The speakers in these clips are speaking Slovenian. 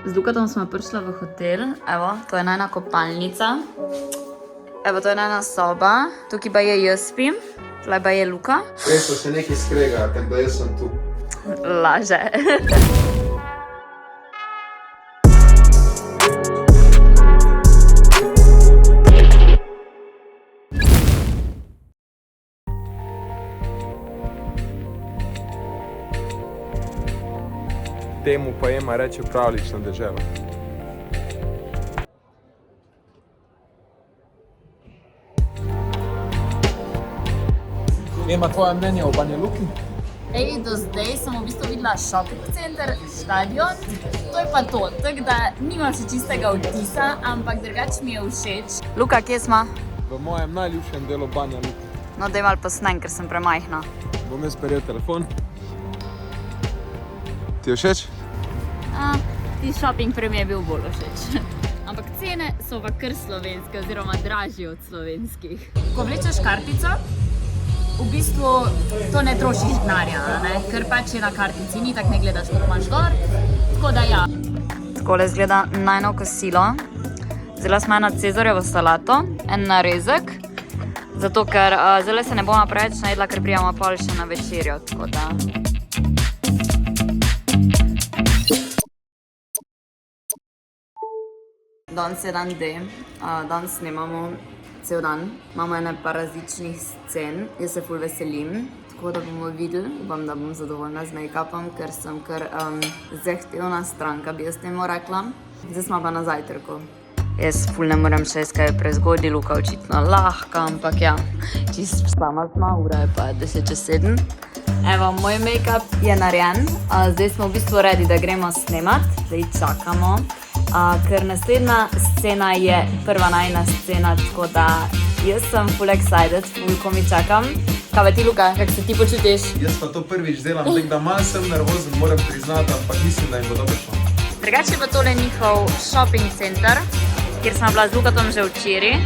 Z Lukatom smo prišla v hotel, evo, to je najna kopalnica. Evo, to je najna soba, tukaj pa je jaz spim, tle pa je Luka. Prej smo se nekaj skregali, tako da jaz sem tu. Laže. Temu pa Ema reče pravlična dežela. Ema, tvoje mnenje o Banja Luki? Ej, do zdaj sem v bistvu videla shopping center, stadion, to je pa to, tako da nimam še čistega vtisa, ampak drugače mi je všeč. Luka, kje smo? V mojem najljubšem delu Banja Luki. No, daj malo posnem, ker sem premajhna. Bom jaz sprejel telefon. Ti je všeč? Ti shopping prej mi je bil bolj všeč. Ampak cene so pa kar slovenske, oziroma dražje od slovenskih. Ko vlečeš kartico, v bistvu to ne trošiš denarja, ker pač je na kartici, ni tako ne gledaš, koliko imaš gor, tako da ja. Takole izgleda najno kosilo. Vzela smo eno cezarjevo salato, en narezek, zato ker zdaj se ne bomo preveč najedla, ker prijemo pol še na večerjo, tako da. Danes je dan D, danes snemamo cel dan, imamo ene par različnih scen, jaz se ful veselim, tako da bomo videli, upam, da bom zadovoljna z make-upom, ker sem kar zahtevna stranka, bi jaz temu rekla. Zdaj smo pa na zajtrku. Jaz ful ne morem še kaj prezgoditi, Luka očitno lahka, ampak ja, čist sama smo, ura je pa 10:07. Evo, moj make-up je narejen, zdaj smo v bistvu ready, da gremo snemat, zdaj čakamo. Ker naslednja scena je prva najna scena, tako da jaz sem full excited, ful ko mi čakam. Kaj pa ti, Luka, kako se ti počutiš? Jaz pa to prvič delam, tako da malo sem nervozen, moram priznati, ampak mislim, da jim bo dobro šlo. Drugače je pa tole njihov shopping center, kjer sem bila z Lukatom že včeraj.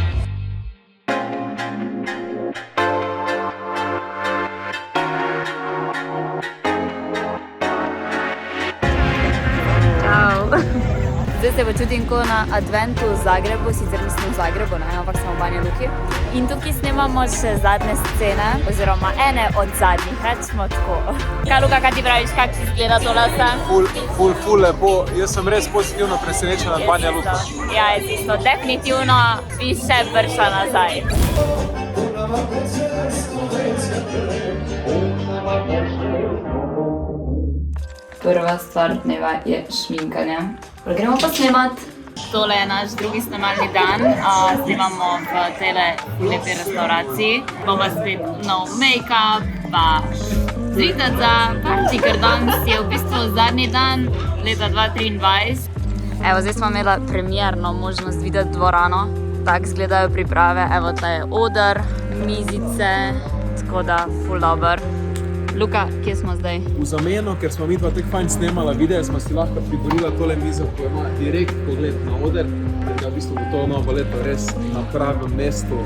Zdaj se počutim kot na adventu v Zagrebu, sicer nisem v Zagrebu, ampak smo v Banja Luki. In tukaj snemamo še zadnje scene, oziroma ene od zadnjih, rečemo tako. Kaj, Luka, kaj ti praviš, kak si izgleda tole vse? Ful lepo, jaz sem res pozitivno presenečen nad Banja Luko. Ja, jaz isto, definitivno bi še prišla nazaj. Prva stvar dneva je šminkanje. Gremo pa snemat. Tole je naš drugi snemalni dan. Snemamo v tele lepi restauraciji. Bomo spet nov make-up, pa zritati za party, ker danes je v bistvu zadnji dan leta 2023. Evo, zdaj smo imela premierno možnost videti dvorano. Tak izgledajo priprave. Evo, tle je oder, mizice, tako da ful dober. Luka, kje smo zdaj? V zameno, ker smo mi dva tako fajn snemala videe, smo si lahko priborila tole mizo, ko ima direkt pogled na oder, da v bistvu bo to novo leto res na pravem mestu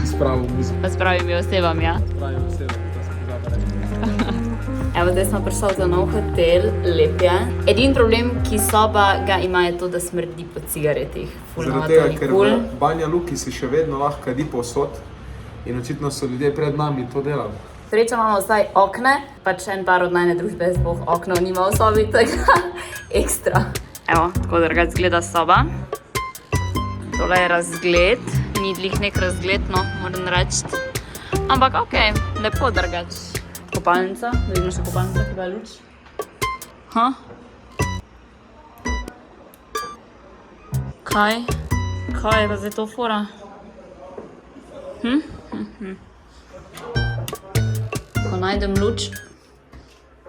s pravo mizo. S pravimi osebami, ja? S pravimi osebami, to sem pozabila reči. Evo, zdaj smo prišli v ta nov hotel, lep je. Edini problem, ki soba ga ima, je to, da smrdi po cigaretih. Zaradi tega, ker v Banja Luki si še vedno lahko kadi povsod in očitno so ljudje pred nami to delali. Srečo imamo vsaj okne, pač en par od najne družbe zboh oknov nima v sobi, tako ekstra. Evo, tako drugače izgleda soba. Tole je razgled, ni glih nek razgled, no, moram reči. Ampak okej, lepo drugače. Kopalnica, da vidimo še kopalnica, ki ga je luč. Kaj? Kaj je pa zdaj to fora? Ko najdem luč,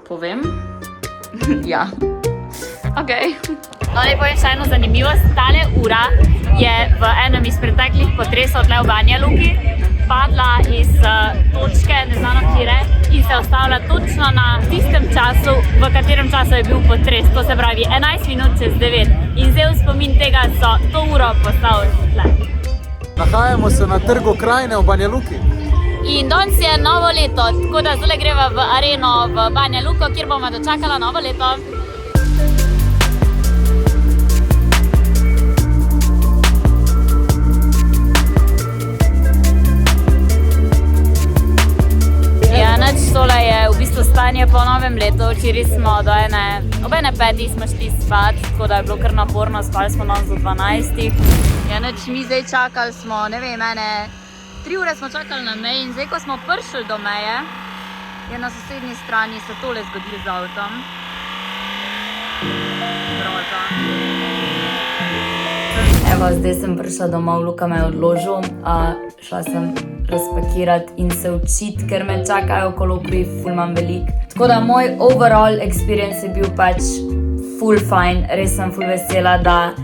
povem. Ja. Okej. No, ne povem še eno zanimivost. Tale ura je v enem iz preteklih potresov tle v Banja Luki padla iz točke, neznano kire, in se ostavila točno na tistem času, v katerem času je bil potres. To se pravi 11 minut čez 9. In zdaj v spomin tega so to uro postavili tle. Nahajamo se na trgu Krajine v Banja Luki. In danes je novo leto, tako da zdaj greva v areno v Banja Luko, kjer bomo dočakala novo leto. do včeraj smo ob ene 5 smo šli spat, tako da je bilo kar naporno, spali smo danes do 12. Ja, nič, mi zdaj čakali smo, ne vem, 3 ure smo čakali na meji in zdaj, ko smo prišli do meje, je na sosednji strani se tole zgodilo z avtom. Groza. Evo, zdaj sem prišla domov, Luka me je odložil, šla sem razpakirati in se učiti, ker me čakajo kolokviji, ful imam veliko. Tako da moj overall experience je bil pač ful fajn, res sem ful vesela, da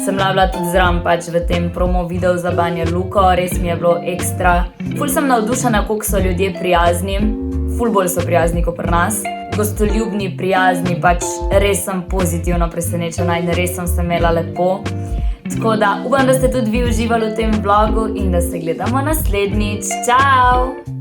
sem bila tudi zraven pač v tem promo videu za Banja Luko, res mi je bilo ekstra. Ful sem navdušena, koliko so ljudje prijazni, ful bolj so prijazni kot pri nas. Gostoljubni, prijazni, pač res sem pozitivno presenečena in res sem se imela lepo. Tako da upam, da ste tudi vi uživali v tem vlogu in da se gledamo naslednjič. Čau!